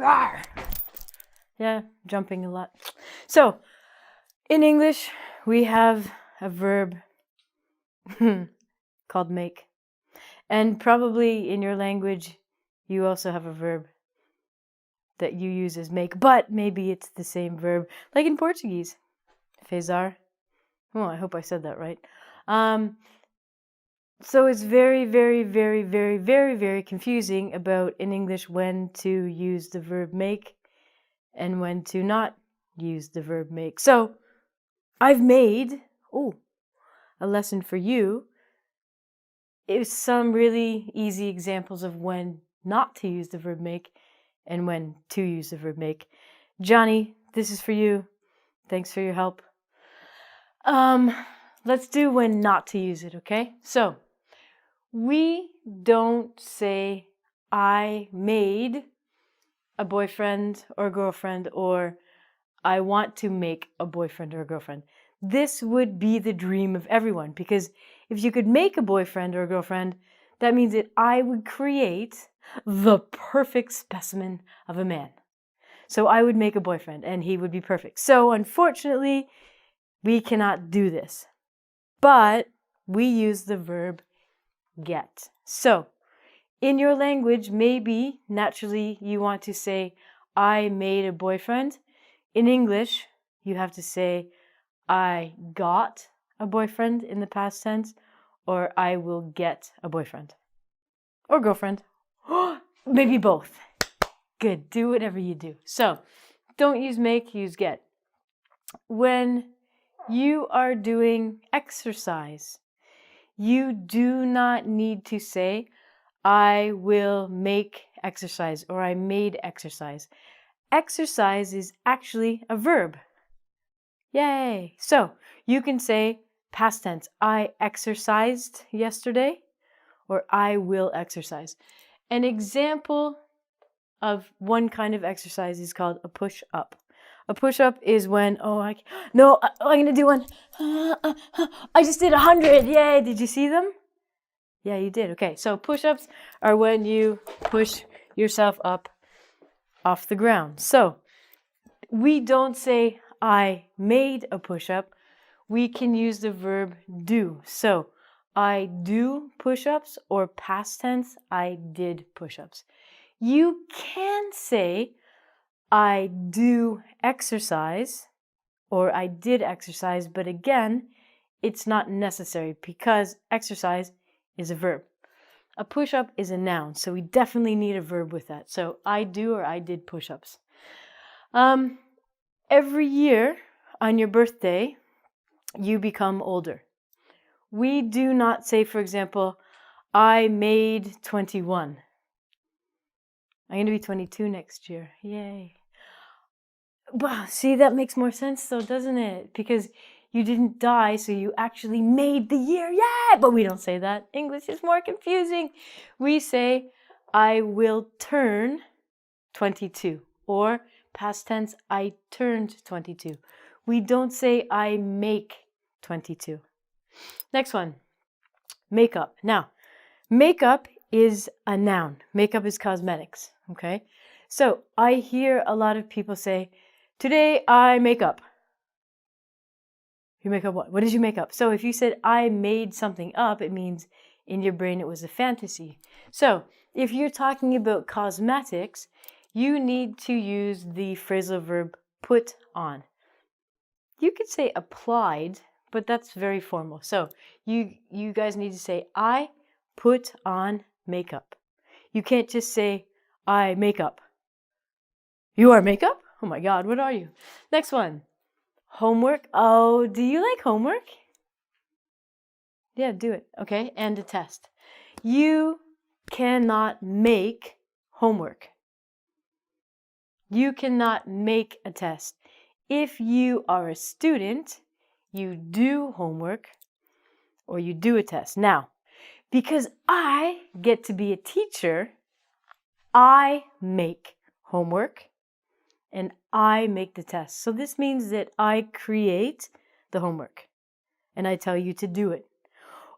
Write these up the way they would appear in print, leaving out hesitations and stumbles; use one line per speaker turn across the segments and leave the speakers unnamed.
Rawr. Yeah, jumping a lot. So, in English, we have a verb called make. And probably in your language, you also have a verb that you use as make, but maybe it's the same verb, like in Portuguese. Fezar. Oh, I hope I said that right. So it's very, very, very, very, very, very confusing about in English when to use the verb make and when to not use the verb make. So I've made, a lesson for you. It's some really easy examples of when not to use the verb make and when to use the verb make. Johnny, this is for you. Thanks for your help. Let's do when not to use it, okay? So, we don't say I made a boyfriend or girlfriend or I want to make a boyfriend or a girlfriend. This would be the dream of everyone because if you could make a boyfriend or a girlfriend, that means that I would create the perfect specimen of a man. So I would make a boyfriend and he would be perfect. So unfortunately, we cannot do this. But we use the verb get. So in your language, maybe naturally you want to say, I made a boyfriend. In English, you have to say, I got a boyfriend in the past tense, or I will get a boyfriend. Or girlfriend. Maybe both. Good. Do whatever you do. So, don't use make, use get. When you are doing exercise, you do not need to say, I will make exercise or I made exercise. Exercise is actually a verb. Yay! So you can say past tense, I exercised yesterday or I will exercise. An example of one kind of exercise is called a push-up. A push-up is when, I'm going to do one. I just did 100. Yay! Did you see them? Yeah, you did. Okay, so push-ups are when you push yourself up off the ground. So we don't say I made a push-up. We can use the verb do. So I do push-ups or past tense, I did push-ups. You can say I do exercise or I did exercise, but again, it's not necessary because exercise is a verb. A push-up is a noun, so we definitely need a verb with that. So I do or I did push-ups. Every year on your birthday, you become older. We do not say, for example, I made 21. I'm going to be 22 next year. Yay. Wow, see, that makes more sense though, doesn't it? Because you didn't die, so you actually made the year. Yeah, but we don't say that. English is more confusing. We say, I will turn 22. Or past tense, I turned 22. We don't say, I make 22. Next one, makeup. Now, makeup is a noun. Makeup is cosmetics, okay? So I hear a lot of people say, today I make up. You make up what? What did you make up? So if you said I made something up, it means in your brain it was a fantasy. So if you're talking about cosmetics, you need to use the phrasal verb put on. You could say applied, but that's very formal. So you guys need to say, I put on makeup. You can't just say, I make up. You are makeup? Oh my God, what are you? Next one, homework. Oh, do you like homework? Yeah, do it. Okay, and a test. You cannot make homework. You cannot make a test. If you are a student, you do homework or you do a test. Now, because I get to be a teacher, I make homework and I make the test. So this means that I create the homework and I tell you to do it.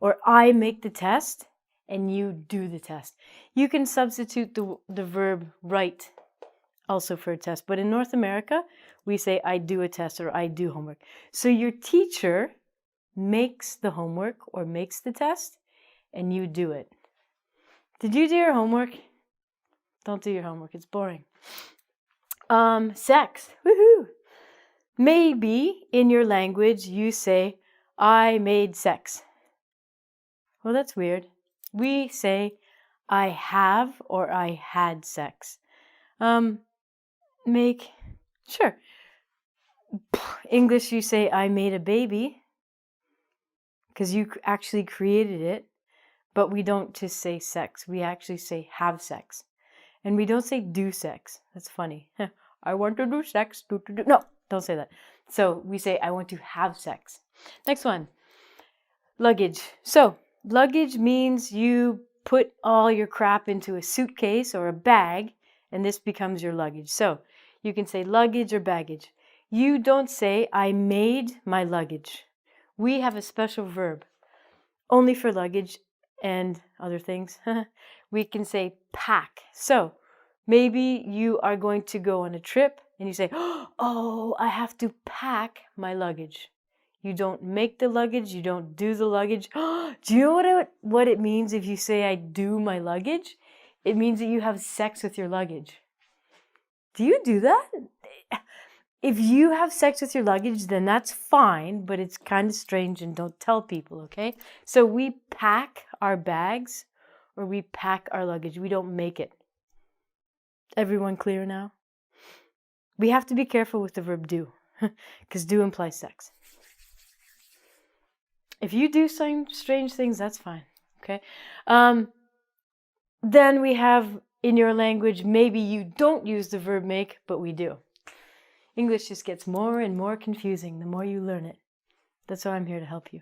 Or I make the test and you do the test. You can substitute the verb write also for a test. But in North America, we say I do a test or I do homework. So your teacher makes the homework or makes the test and you do it. Did you do your homework? Don't do your homework. It's boring. Sex. Woohoo! Maybe in your language you say, I made sex. Well, that's weird. We say, I have or I had sex. Sure. English, you say, I made a baby because you actually created it. But we don't just say sex. We actually say have sex. And we don't say do sex. That's funny. I want to do sex. No, don't say that. So we say I want to have sex. Next one. Luggage. So luggage means you put all your crap into a suitcase or a bag, and this becomes your luggage. So you can say luggage or baggage. You don't say I made my luggage. We have a special verb only for luggage and other things. We can say pack. So maybe you are going to go on a trip and you say, oh, I have to pack my luggage. You don't make the luggage. You don't do the luggage. Do you know what it means if you say I do my luggage? It means that you have sex with your luggage. Do you do that? If you have sex with your luggage, then that's fine, but it's kind of strange and don't tell people, okay? So we pack our bags or we pack our luggage. We don't make it. Everyone clear now? We have to be careful with the verb do because do implies sex. If you do some strange things, that's fine, okay? Then we have in your language, maybe you don't use the verb make, but we do. English just gets more and more confusing the more you learn it. That's why I'm here to help you.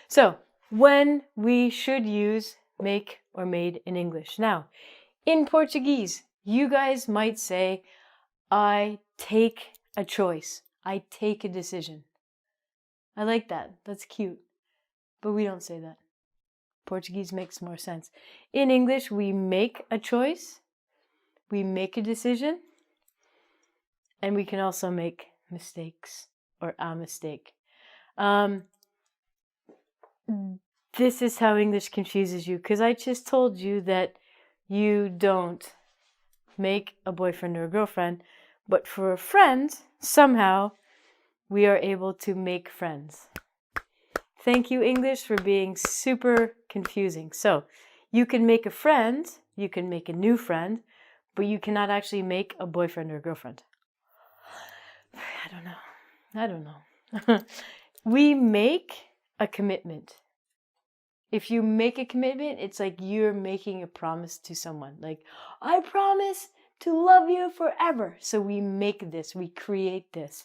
So, when we should use make or made in English. Now, in Portuguese, you guys might say, I take a choice. I take a decision. I like that. That's cute. But we don't say that. Portuguese makes more sense. In English, we make a choice. We make a decision. And we can also make mistakes or a mistake. This is how English confuses you because I just told you that you don't make a boyfriend or a girlfriend, but for a friend, somehow we are able to make friends. Thank you, English, for being super confusing. So you can make a friend, you can make a new friend, but you cannot actually make a boyfriend or a girlfriend. I don't know. We make a commitment. If you make a commitment, it's like you're making a promise to someone. Like, I promise to love you forever. So we make this, we create this.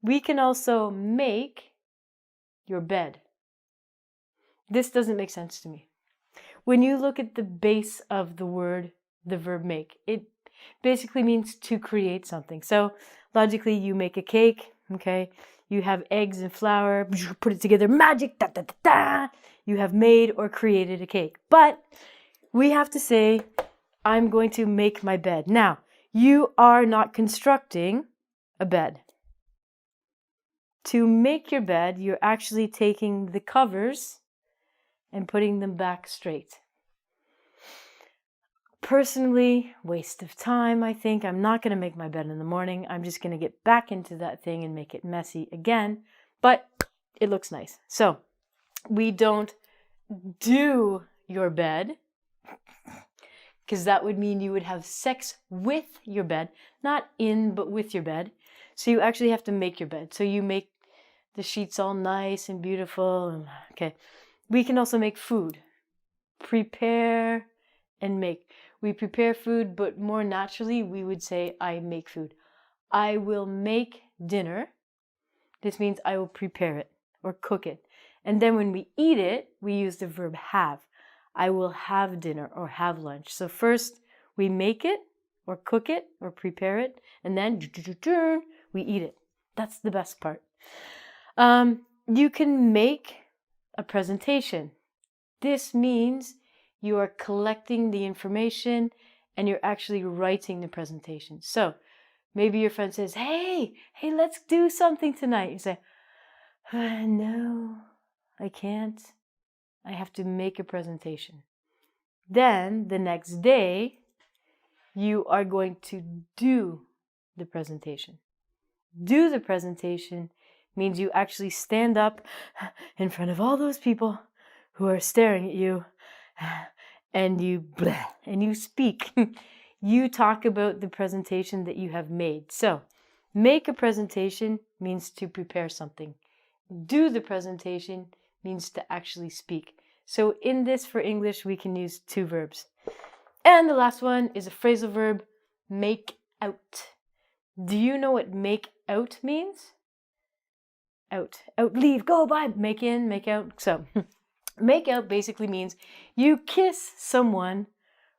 We can also make your bed. This doesn't make sense to me. When you look at the base of the word, the verb make, it basically means to create something. So logically, you make a cake, okay? You have eggs and flour, put it together, magic, da da da da. You have made or created a cake. But we have to say, I'm going to make my bed. Now, you are not constructing a bed. To make your bed, you're actually taking the covers and putting them back straight. Personally, waste of time, I think. I'm not going to make my bed in the morning. I'm just going to get back into that thing and make it messy again. But it looks nice. So, we don't do your bed, because that would mean you would have sex with your bed. Not in, but with your bed. So you actually have to make your bed. So you make the sheets all nice and beautiful. Okay. We can also make food. Prepare and make. We prepare food, but more naturally, we would say, I make food. I will make dinner. This means I will prepare it or cook it. And then when we eat it, we use the verb have. I will have dinner or have lunch. So first, we make it or cook it or prepare it. And then we eat it. That's the best part. You can make a presentation. This means you are collecting the information and you're actually writing the presentation. So maybe your friend says, hey, let's do something tonight. You say, no, I can't. I have to make a presentation. Then the next day, you are going to do the presentation. Do the presentation means you actually stand up in front of all those people who are staring at you, and you speak. You talk about the presentation that you have made. So, make a presentation means to prepare something. Do the presentation means to actually speak. So in this for English, we can use two verbs. And the last one is a phrasal verb, make out. Do you know what make out means? Out, leave, go, bye, make in, make out. So make out basically means you kiss someone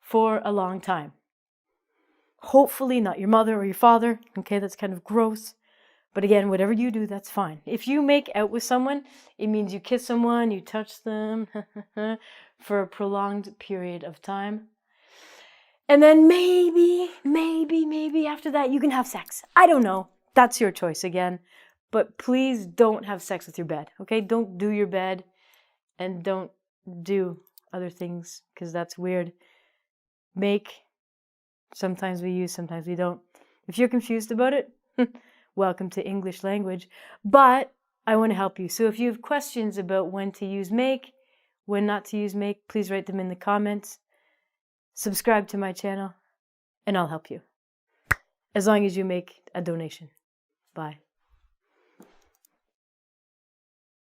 for a long time. Hopefully not your mother or your father. Okay, that's kind of gross. But again, whatever you do, that's fine. If you make out with someone, it means you kiss someone, you touch them for a prolonged period of time. And then maybe after that you can have sex. I don't know. That's your choice again. But please don't have sex with your bed, okay? Don't do your bed and don't do other things because that's weird. Make, sometimes we use, sometimes we don't. If you're confused about it, welcome to English language, but I want to help you. So if you have questions about when to use make, when not to use make, please write them in the comments. Subscribe to my channel, and I'll help you. As long as you make a donation. Bye.